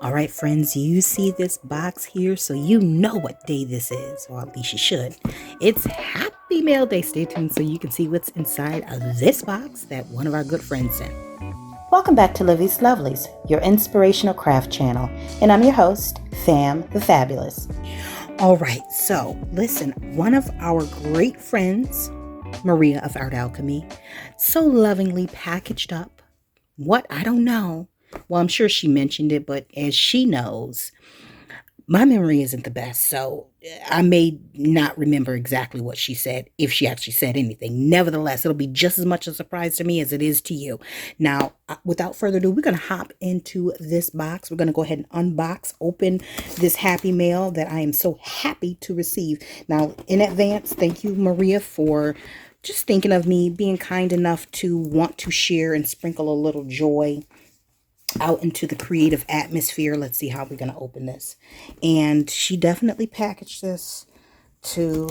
All right, friends, you see this box here, so you know what day this is, or at least you should. It's Happy Mail Day. Stay tuned so you can see what's inside of this box that one of our good friends sent. Welcome back to Livie's Lovelies, your inspirational craft channel, and I'm your host, Pham the Fabulous. All right, so listen, one of our great friends, Maria of Art-Alchemy, so lovingly packaged up what I don't know. Well, I'm sure she mentioned it, but as she knows, my memory isn't the best, so I may not remember exactly what she said, if she actually said anything. Nevertheless, it'll be just as much a surprise to me as it is to you. Now, without further ado, we're going to hop into this box. We're going to go ahead and unbox, open this happy mail that I am so happy to receive. Now, in advance, thank you, Maria, for just thinking of me, being kind enough to want to share and sprinkle a little joy out into the creative atmosphere. Let's see how we're going to open this. And she definitely packaged this to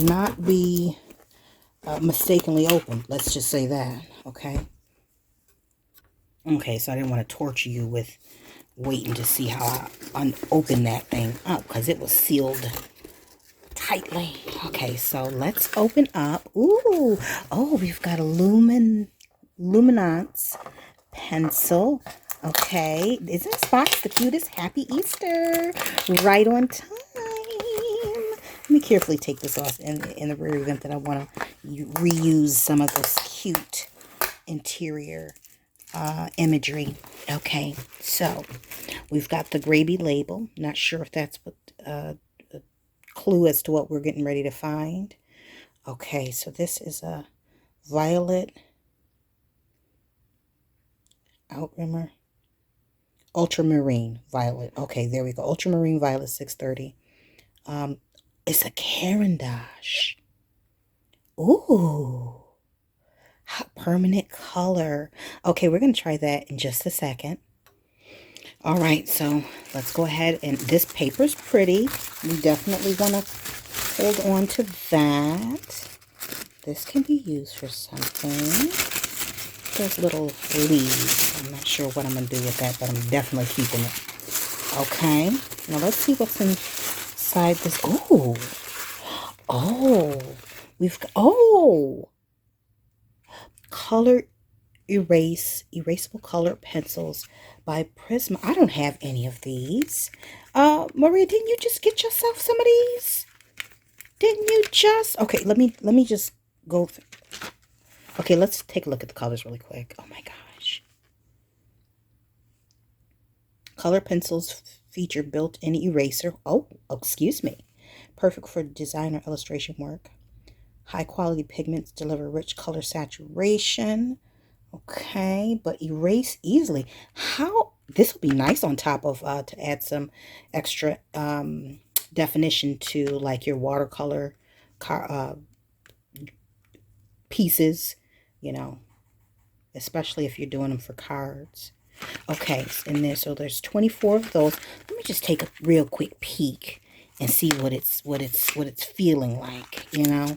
not be mistakenly opened. Let's just say that. Okay. Okay, so I didn't want to torture you with waiting to see how I open that thing up because it was sealed tightly. Okay, so let's open up. Ooh, oh, we've got a Luminance pencil. Okay, isn't this box the cutest? Happy Easter, right on time. Let me carefully take this off in the rare event that I want to reuse some of this cute interior imagery. Okay, so we've got the Grabie label. Not sure if that's what a clue as to what we're getting ready to find. Okay, so this is a violet outrimmer. Ultramarine violet. Okay, there we go. Ultramarine violet 630. It's a carandash. Ooh. Hot permanent color. Okay, we're going to try that in just a second. All right, so let's go ahead, and this paper's pretty. We definitely want to hold on to that. This can be used for something. Those little leaves. I'm not sure what I'm going to do with that, but I'm definitely keeping it. Okay. Now let's see what's inside this. Oh. Oh. We've got, oh. Color erasable color pencils by Prisma. I don't have any of these. Maria, didn't you just get yourself some of these? Didn't you just? Okay, let me just go through. Okay, let's take a look at the colors really quick. Oh my gosh. Color pencils feature built-in eraser. Oh, excuse me. Perfect for design or illustration work. High quality pigments deliver rich color saturation. Okay, but erase easily. How? This will be nice on top of to add some extra definition to like your watercolor pieces, you know, especially if you're doing them for cards. Okay, and there, so there's 24 of those. Let me just take a real quick peek and see what it's feeling like, you know,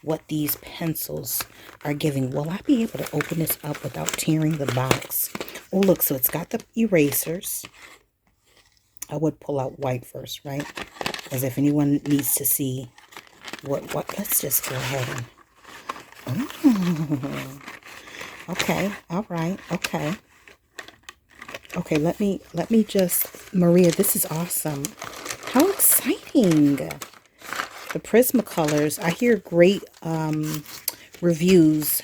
what these pencils are giving. Will I be able to open this up without tearing the box? Oh, look, so it's got the erasers. I would pull out white first, right? As if anyone needs to see what let's just go ahead and okay, all right, okay. Okay, let me just, Maria, this is awesome. How exciting. The Prismacolors, I hear great reviews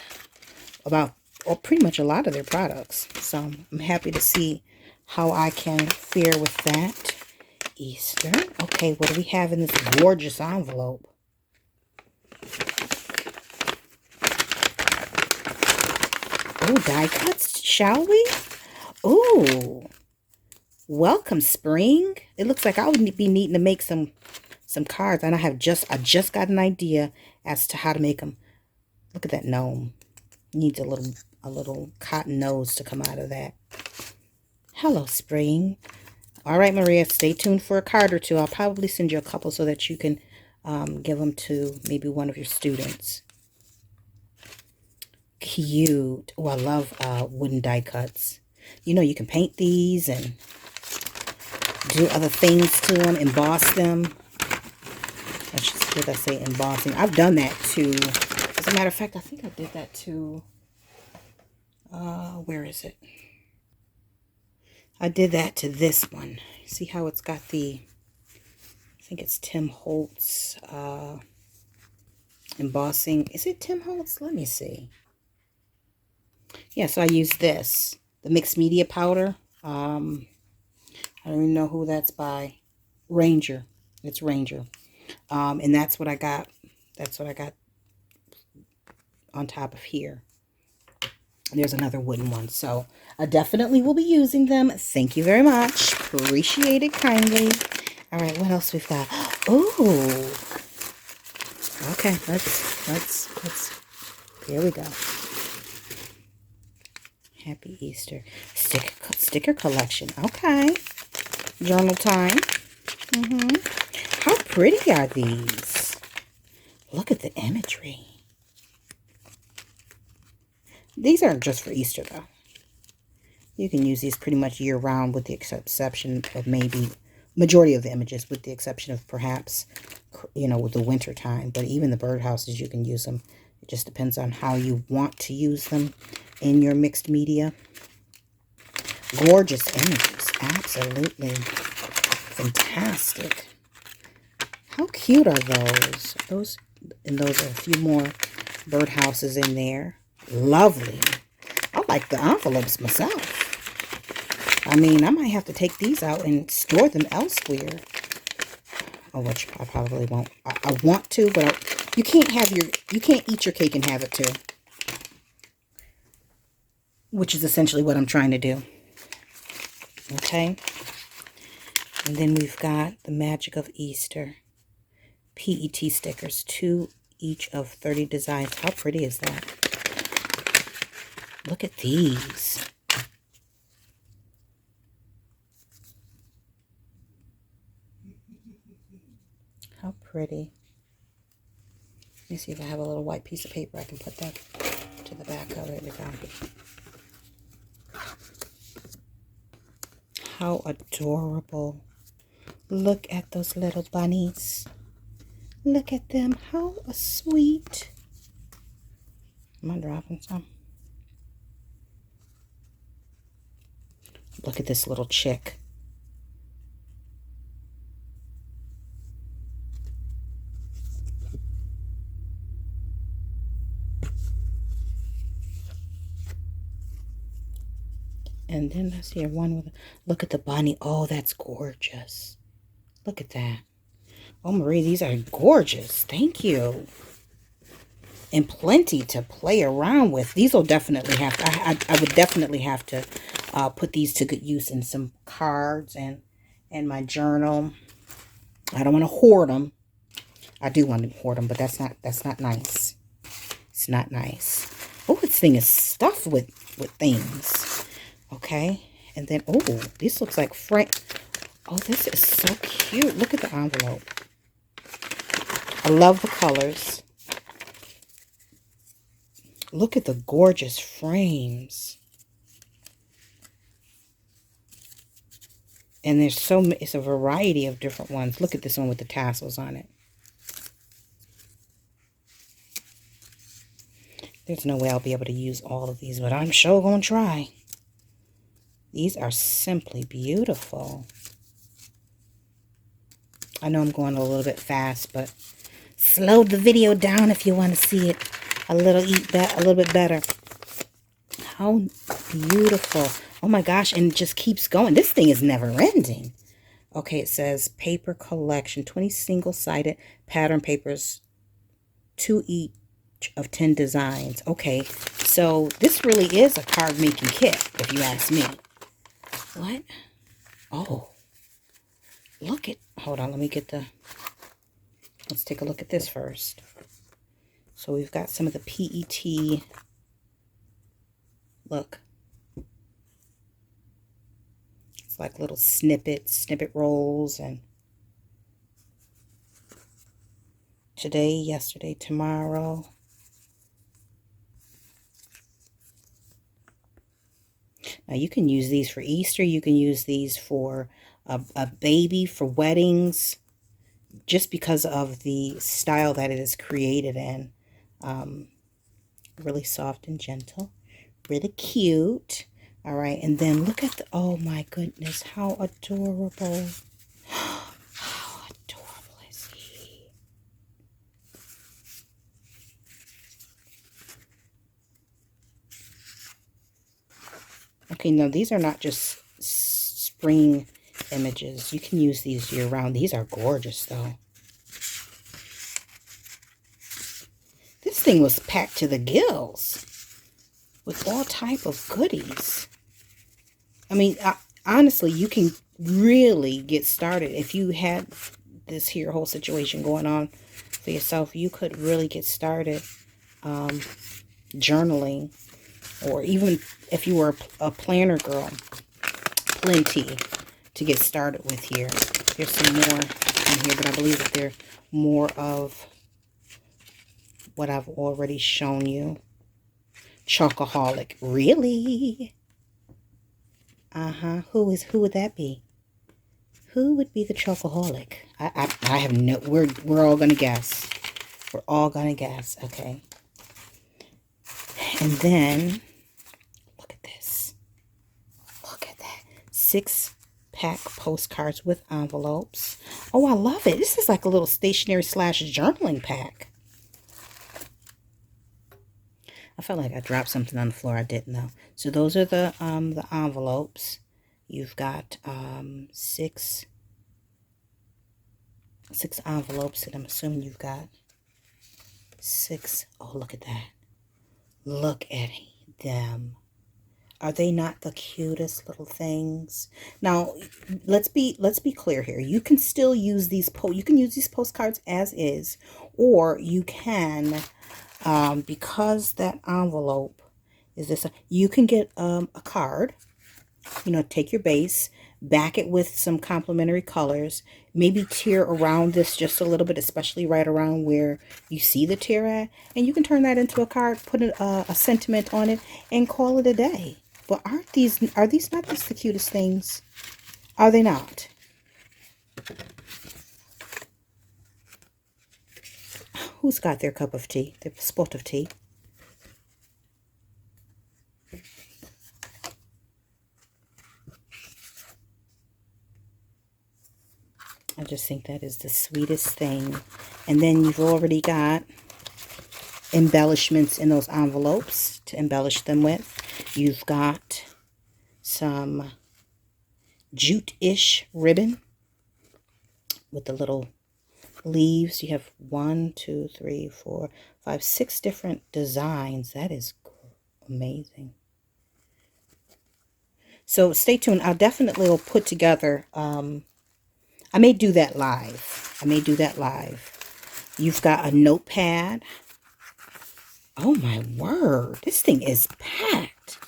about pretty much a lot of their products. So I'm happy to see how I can fare with that. Easter. Okay, what do we have in this gorgeous envelope? Oh, die cuts, shall we? Oh, welcome spring. It looks like I would be needing to make some cards, and I just got an idea as to how to make them. Look at that gnome. Needs a little cotton nose to come out of that. Hello, spring. All right, Maria, stay tuned for a card or two. I'll probably send you a couple so that you can give them to maybe one of your students. Cute. Oh, I love wooden die cuts. You know, you can paint these, and do other things to them, emboss them. Should I say embossing? I've done that too. As a matter of fact, I think I did that too. Where is it? I did that to this one. See how it's got the, I think it's Tim Holtz embossing. Is it Tim Holtz? Let me see. Yeah, so I used this, the mixed media powder. I don't even know who that's by. Ranger. It's Ranger. And that's what I got. That's what I got on top of here. There's another wooden one. So I definitely will be using them. Thank you very much. Appreciate it kindly. All right, what else we've got? Oh, okay. Let's. Here we go. Happy Easter sticker collection. Okay. Journal time. How pretty are these? Look at the imagery. These aren't just for Easter, though. You can use these pretty much year-round with the exception of maybe majority of the images, with the exception of perhaps, you know, with the winter time. But even the birdhouses, you can use them. It just depends on how you want to use them in your mixed media. Gorgeous images. Absolutely fantastic. How cute are those? And those are a few more birdhouses in there. Lovely. I like the envelopes myself. I mean, I might have to take these out and store them elsewhere. Oh, which I probably won't. I want to, but you can't eat your cake and have it too. Which is essentially what I'm trying to do. Okay. And then we've got the Magic of Easter. PET stickers, 2 each of 30 designs. How pretty is that? Look at these. How pretty. Let me see if I have a little white piece of paper I can put that to the back of it. How adorable. Look at those little bunnies. Look at them. How sweet. Am I dropping some? Look at this little chick. And then I see one with, look at the bunny. Oh, that's gorgeous. Look at that. Oh, Marie, these are gorgeous. Thank you. And plenty to play around with. These will definitely have to, I would definitely have to put these to good use in some cards and my journal. I don't want to hoard them. I do want to hoard them, but that's not nice. It's not nice. Oh, this thing is stuffed with things. Okay. And then, oh, this looks like Frank. Oh, this is so cute. Look at the envelope. I love the colors. Look at the gorgeous frames. And there's it's a variety of different ones. Look at this one with the tassels on it. There's no way I'll be able to use all of these, but I'm sure going to try. These are simply beautiful. I know I'm going a little bit fast, but slow the video down if you want to see it a little bit better. How beautiful. Oh my gosh, and it just keeps going. This thing is never ending. Okay, it says paper collection, 20 single-sided pattern papers, 2 each of 10 designs. Okay, so this really is a card making kit, if you ask me. What? Oh, look at, hold on, let me get let's take a look at this first. So we've got some of the PET, look. It's like little snippet rolls, and today, yesterday, tomorrow. Now you can use these for Easter. You can use these for a baby for weddings, just because of the style that it is created in. Really soft and gentle, really cute. All right, and then look at the, oh my goodness, how adorable. How adorable is he? Okay, no, these are not just spring images. You can use these year round. These are gorgeous though. This thing was packed to the gills with all type of goodies. I mean, honestly, you can really get started. If you had this here whole situation going on for yourself, you could really get started journaling. Or even if you were a planner girl, plenty to get started with here. There's some more in here, but I believe that they're more of what I've already shown you. Chocoholic. Really? Who would that be? Who would be the chocoholic? I have no, we're all gonna guess. We're all gonna guess. Okay. And then look at this. Look at that. 6-pack postcards with envelopes. Oh, I love it. This is like a little stationery / journaling pack. I felt like I dropped something on the floor. I didn't know. So those are the envelopes. You've got 6 envelopes, and I'm assuming you've got 6. Oh, look at that. Look at them. Are they not the cutest little things? Now, let's be clear here. You can still use these postcards as is, or you can, because that envelope is this, you can get a card. You know, take your base, back it with some complementary colors, maybe tear around this just a little bit, especially right around where you see the tear at, and you can turn that into a card, put a sentiment on it, and call it a day. But are these not just the cutest things? Are they not? Who's got their cup of tea, their spot of tea? I just think that is the sweetest thing. And then you've already got embellishments in those envelopes to embellish them with. You've got some jute-ish ribbon with the little leaves. You have 1, 2, 3, 4, 5, 6 different designs. That is amazing. So stay tuned. I definitely will put together, I may do that live. You've got a notepad. Oh my word. This thing is packed.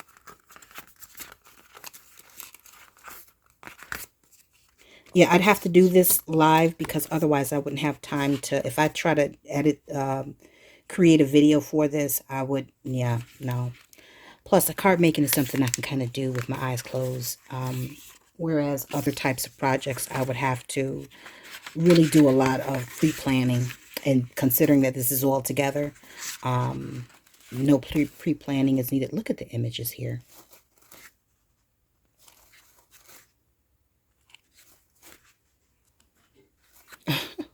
Yeah, I'd have to do this live because otherwise I wouldn't have time to, if I try to edit, create a video for this, I would, yeah, no. Plus, the card making is something I can kind of do with my eyes closed. Whereas other types of projects, I would have to really do a lot of pre-planning. And considering that this is all together, no pre-planning is needed. Look at the images here.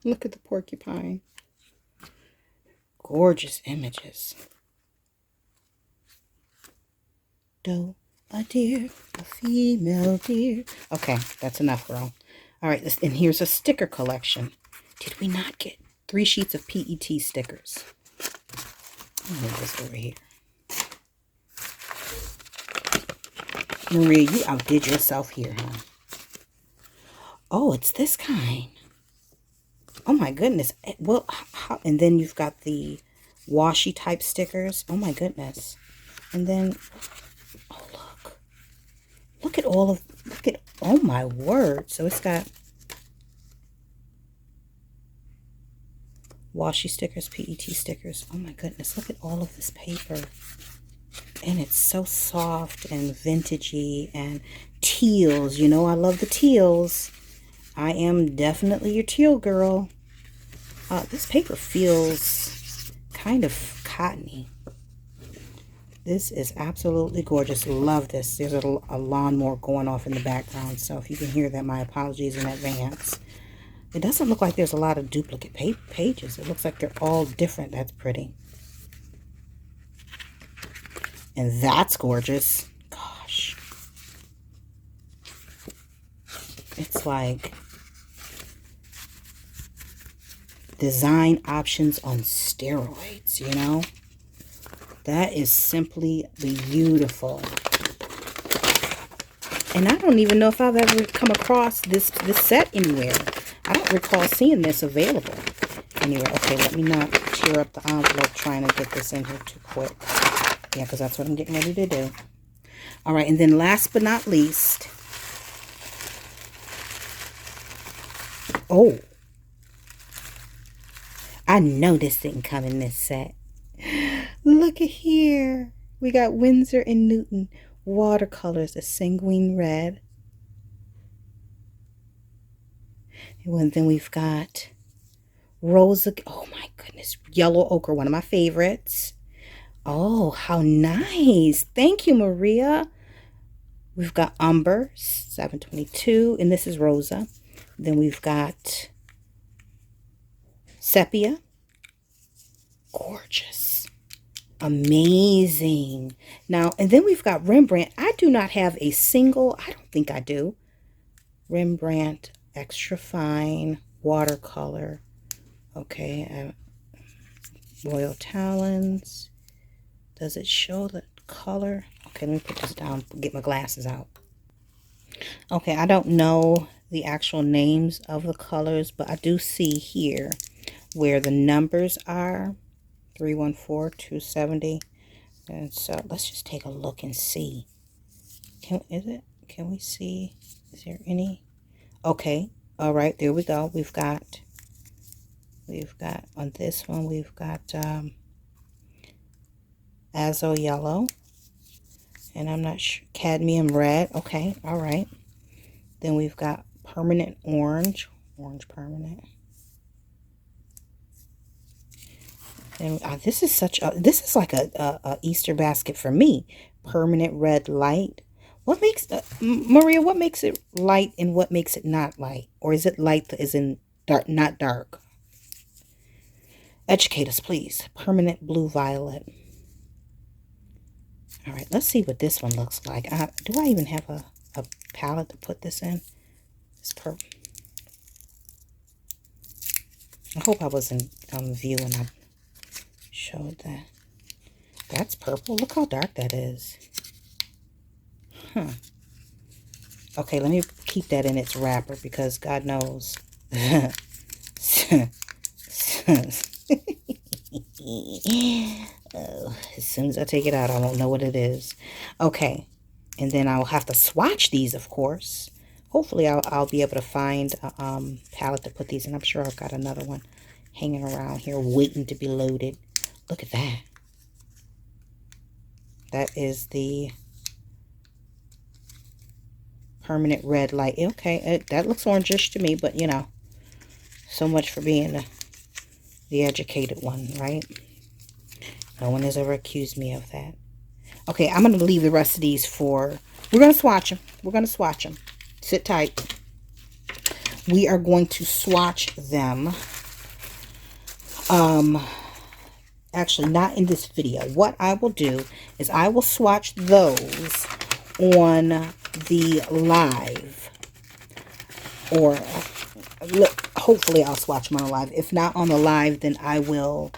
Look at the porcupine. Gorgeous images. Doe, a deer, a female deer. Okay, that's enough, girl. All right, and here's a sticker collection. Did we not get 3 sheets of PET stickers? Let me move this over here. Maria, you outdid yourself here, huh? Oh, it's this kind. Oh my goodness. Well, and then you've got the washi type stickers. Oh my goodness. And then, oh look. Look at all of, oh my word. So it's got washi stickers, PET stickers. Oh my goodness. Look at all of this paper. And it's so soft and vintagey and teals. You know I love the teals. I am definitely your teal girl. This paper feels kind of cottony. This is absolutely gorgeous. Love this. There's a lawnmower going off in the background, so if you can hear that, my apologies in advance. It doesn't look like there's a lot of duplicate pages. It looks like they're all different. That's pretty. And that's gorgeous. Gosh. It's like design options on steroids, you know? That is simply beautiful. And I don't even know if I've ever come across this set anywhere. I don't recall seeing this available anywhere. Okay, let me not tear up the envelope trying to get this in here too quick. Yeah, because that's what I'm getting ready to do. All right, and then last but not least. Oh. I know this didn't come in this set. Look at here. We got Winsor & Newton watercolors, a sanguine red. And then we've got Rosa. Oh my goodness. Yellow ochre, one of my favorites. Oh, how nice. Thank you, Maria. We've got Umber, 722. And this is Rosa. Then we've got Sepia. Gorgeous. Amazing. Now, and then we've got Rembrandt. I do not have a single, I don't think I do. Rembrandt extra fine watercolor. Okay. Royal Talons. Does it show the color? Okay, let me put this down, get my glasses out. Okay, I don't know the actual names of the colors, but I do see here where the numbers are. 314, 270. And so let's just take a look and see. Can we see? Is there any? Okay. All right, there we go. We've got on this one, we've got Azo yellow. And I'm not sure, cadmium red. Okay, all right. Then we've got permanent orange permanent. And this is like a Easter basket for me. Permanent red light. What makes Maria? What makes it light and what makes it not light? Or is it light that is in dark, not dark? Educate us, please. Permanent blue violet. All right, let's see what this one looks like. Do I even have a palette to put this in? It's purple. I hope I was on view when I showed that. That's purple. Look how dark that is. Huh. Okay, let me keep that in its wrapper because God knows. Oh, as soon as I take it out, I won't know what it is. Okay, and then I'll have to swatch these, of course. Hopefully, I'll be able to find a palette to put these in. I'm sure I've got another one hanging around here waiting to be loaded. Look at that. That is the permanent red light. Okay, that looks orangish to me, but you know, so much for being the educated one, right? No one has ever accused me of that. Okay, I'm going to leave the rest of these for... We're going to swatch them. We're going to swatch them. Sit tight. We are going to swatch them. Actually, not in this video. What I will do is I will swatch those on the live. Or, look, hopefully I'll swatch them on the live. If not on the live, then I will...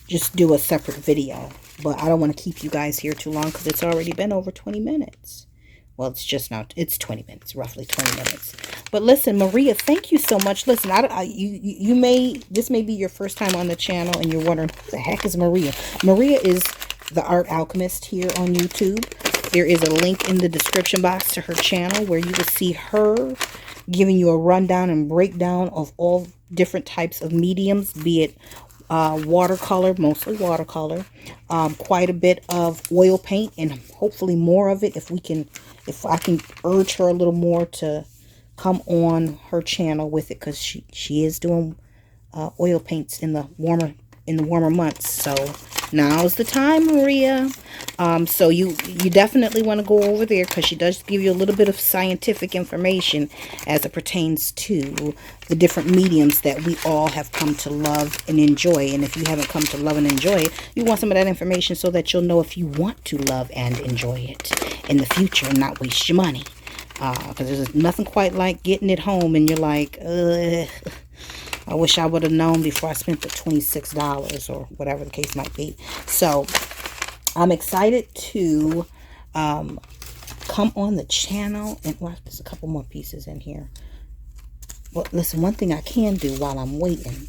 just do a separate video, but I don't want to keep you guys here too long because it's already been over 20 minutes. Well, it's just now, it's 20 minutes, roughly 20 minutes. But listen, Maria, thank you so much. Listen, this may be your first time on the channel and you're wondering, who the heck is Maria? Maria is the Art Alchemist here on YouTube. There is a link in the description box to her channel where you will see her giving you a rundown and breakdown of all different types of mediums, be it watercolor, mostly watercolor, quite a bit of oil paint, and hopefully more of it if I can urge her a little more to come on her channel with it, because she is doing oil paints in the warmer months. So now's the time, Maria. So you definitely want to go over there, because she does give you a little bit of scientific information as it pertains to the different mediums that we all have come to love and enjoy. And if you haven't come to love and enjoy it, you want some of that information so that you'll know if you want to love and enjoy it in the future and not waste your money. Because there's nothing quite like getting it home and you're like, I wish I would have known before I spent the $26 or whatever the case might be. So I'm excited to come on the channel. And well, there's a couple more pieces in here. Well, listen, one thing I can do while I'm waiting,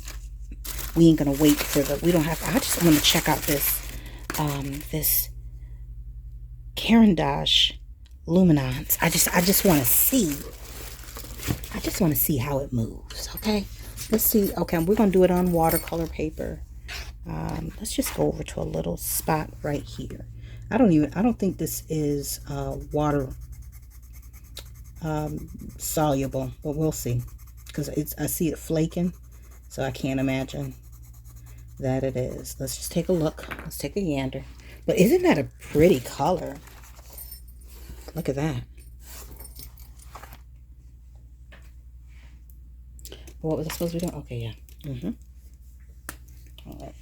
we ain't gonna wait for the, we don't have, I just want to check out this this Carandash Luminance. I just want to see. I just want to see how it moves. Okay, let's see. Okay, we're gonna do it on watercolor paper. Let's just go over to a little spot right here. I don't think this is water soluble, but we'll see, because I see it flaking, so I can't imagine that it is. Let's just take a look. Let's take a gander. But isn't that a pretty color? Look at that. What was I supposed to be doing? Okay, yeah. All right.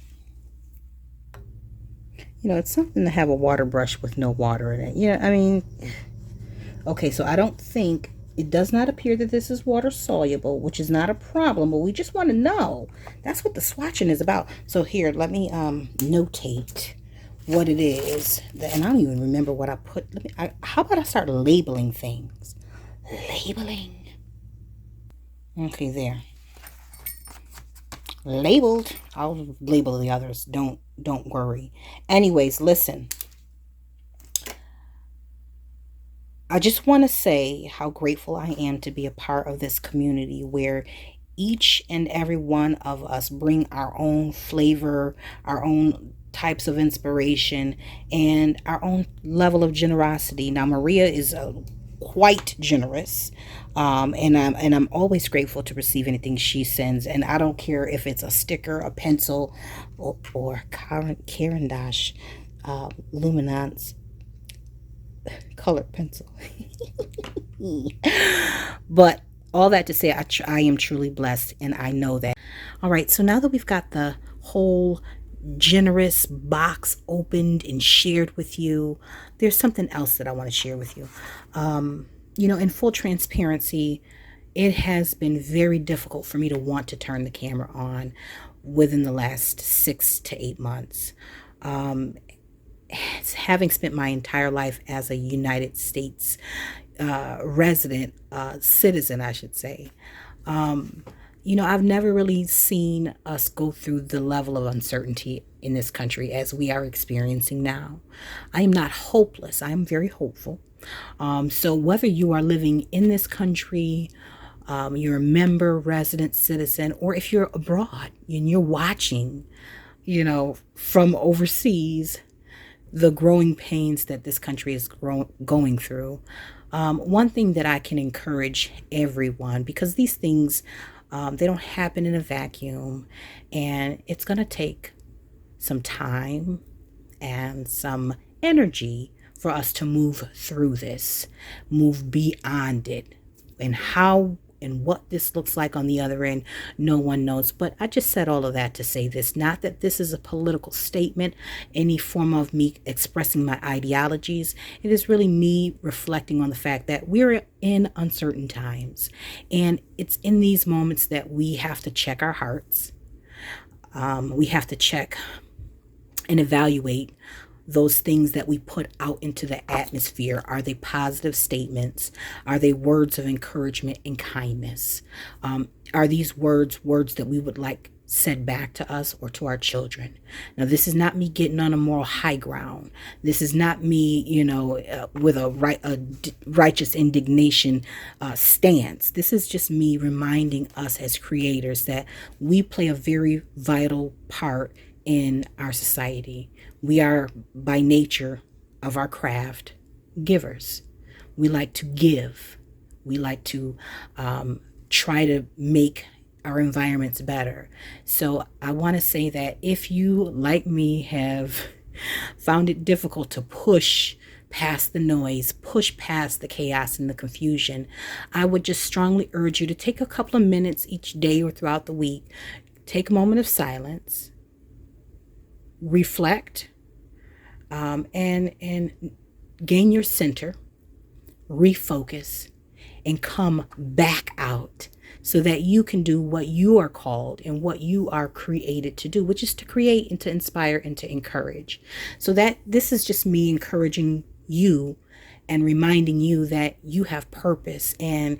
You know, it's something to have a water brush with no water in it. Yeah, I mean, okay, so I don't think, it does not appear that this is water soluble, which is not a problem, but we just want to know. That's what the swatching is about. So here, let me notate what it is. And I don't even remember what I put. How about I start labeling things? Labeling. Okay, there. Labeled. I'll label the others. Don't worry. Anyways, listen. I just want to say how grateful I am to be a part of this community where each and every one of us bring our own flavor, our own types of inspiration, and our own level of generosity. Now, Maria is quite generous, and I'm always grateful to receive anything she sends, and I don't care if it's a sticker, a pencil, or Carandash Luminance colored pencil. But all that to say, I am truly blessed, and I know that. All right, so now that we've got the whole generous box opened and shared with you, there's something else that I want to share with you. You know, in full transparency, it has been very difficult for me to want to turn the camera on within the last 6 to 8 months. Having spent my entire life as a United States resident, citizen, I should say, you know, I've never really seen us go through the level of uncertainty in this country as we are experiencing now. I am not hopeless. I am very hopeful. So whether you are living in this country, you're a member, resident, citizen, or if you're abroad and you're watching, you know, from overseas, the growing pains that this country is going through. One thing that I can encourage everyone, because these things, they don't happen in a vacuum, and it's going to take some time and some energy for us to move through this, move beyond it. And how and what this looks like on the other end, no one knows. But I just said all of that to say this, not that this is a political statement, any form of me expressing my ideologies. It is really me reflecting on the fact that we're in uncertain times, and it's in these moments that we have to check our hearts. We have to check and evaluate those things that we put out into the atmosphere. Are they positive statements? Are they words of encouragement and kindness? Are these words that we would like said back to us or to our children. Now, this is not me getting on a moral high ground. This is not me, with a righteous indignation stance. This is just me reminding us as creators that we play a very vital part in our society. We are, by nature of our craft, givers. We like to give. We like to try to make our environments better. So I want to say that if you, like me, have found it difficult to push past the noise, push past the chaos and the confusion, I would just strongly urge you to take a couple of minutes each day or throughout the week, take a moment of silence, reflect, and gain your center, refocus, and come back out so that you can do what you are called and what you are created to do, which is to create and to inspire and to encourage. So that this is just me encouraging you and reminding you that you have purpose, and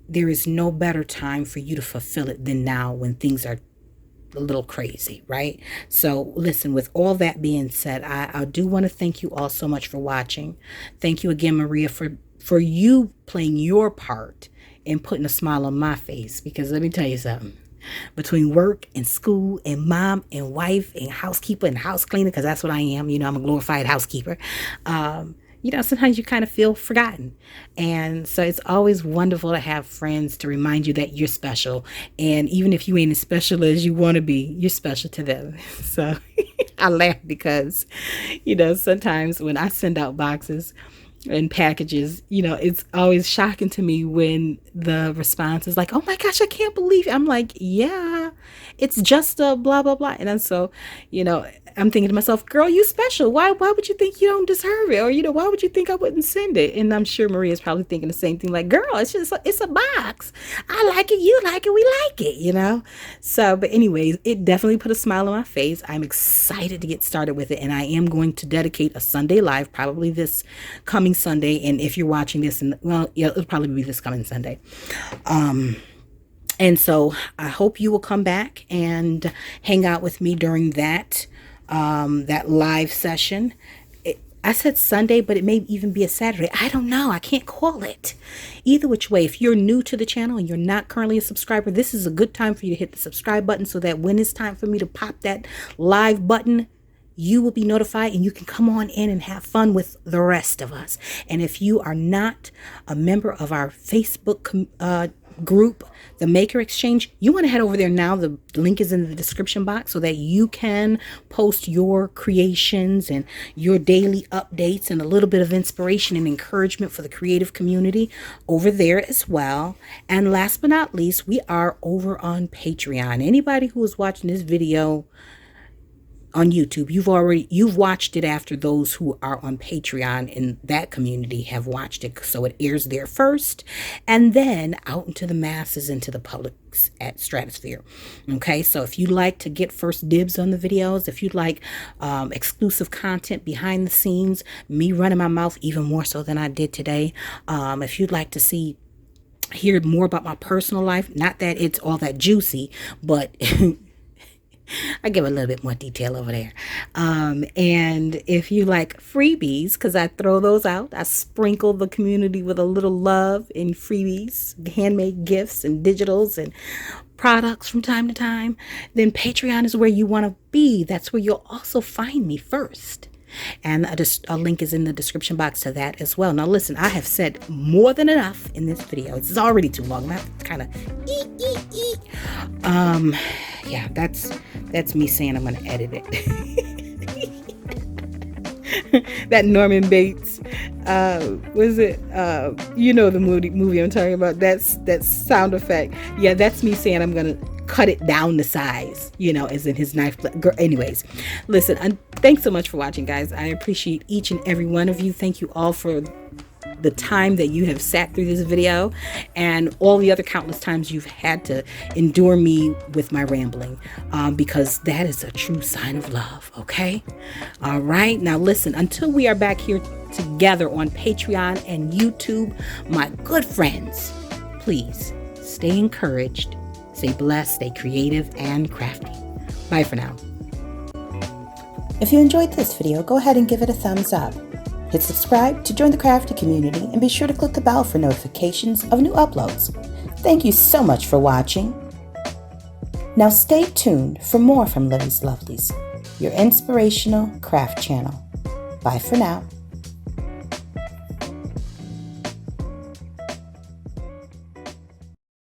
there is no better time for you to fulfill it than now when things are a little crazy, right? So listen, with all that being said, I do want to thank you all so much for watching. Thank you again, Maria, for you playing your part and putting a smile on my face, because let me tell you something, between work and school and mom and wife and housekeeper and house cleaner, because that's what I am, I'm a glorified housekeeper, sometimes you kind of feel forgotten. And so it's always wonderful to have friends to remind you that you're special. And even if you ain't as special as you want to be, you're special to them. So I laugh because, sometimes when I send out boxes and packages, it's always shocking to me when the response is like, oh my gosh, I can't believe it. I'm like, yeah, it's just a blah, blah, blah. And then so, I'm thinking to myself, girl, you special. Why would you think you don't deserve it? Or, why would you think I wouldn't send it? And I'm sure Maria's probably thinking the same thing, like, girl, it's a box. I like it. You like it. We like it, So, but anyways, it definitely put a smile on my face. I'm excited to get started with it. And I am going to dedicate a Sunday live, probably this coming Sunday. And if you're watching this, it'll probably be this coming Sunday. And so I hope you will come back and hang out with me during that live session. I said Sunday, but it may even be a Saturday. I don't know. I can't call it. Either which way, if you're new to the channel and you're not currently a subscriber, this is a good time for you to hit the subscribe button so that when it's time for me to pop that live button, you will be notified and you can come on in and have fun with the rest of us. And if you are not a member of our Facebook group, the Maker Exchange, you want to head over there now. The link is in the description box so that you can post your creations and your daily updates and a little bit of inspiration and encouragement for the creative community over there as well. And last but not least, we are over on Patreon. Anybody who is watching this video on YouTube, you've watched it after those who are on Patreon in that community have watched it. So it airs there first and then out into the masses, into the public at Stratosphere. Okay, so if you'd like to get first dibs on the videos, if you'd like exclusive content behind the scenes, me running my mouth even more so than I did today, if you'd like to hear more about my personal life, not that it's all that juicy, but I give a little bit more detail over there. And if you like freebies, because I throw those out, I sprinkle the community with a little love and freebies, handmade gifts and digitals and products from time to time, then Patreon is where you want to be. That's where you'll also find me first. And a link is in the description box to that as well. Now listen, I have said more than enough in this video. It's already too long. I'm kind of yeah, that's me saying I'm gonna edit it. That Norman Bates was it the movie I'm talking about, that sound effect. Yeah, that's me saying I'm gonna cut it down to size, as in his knife. Anyways, listen, thanks so much for watching, guys. I appreciate each and every one of you. Thank you all for the time that you have sat through this video and all the other countless times you've had to endure me with my rambling, because that is a true sign of love. Okay, all right, now listen, until we are back here together on Patreon and YouTube, my good friends, please stay encouraged, Stay blessed, stay creative, and crafty. Bye for now. If you enjoyed this video, go ahead and give it a thumbs up. Hit subscribe to join the crafty community and be sure to click the bell for notifications of new uploads. Thank you so much for watching. Now stay tuned for more from Livie's Lovelies, your inspirational craft channel. Bye for now.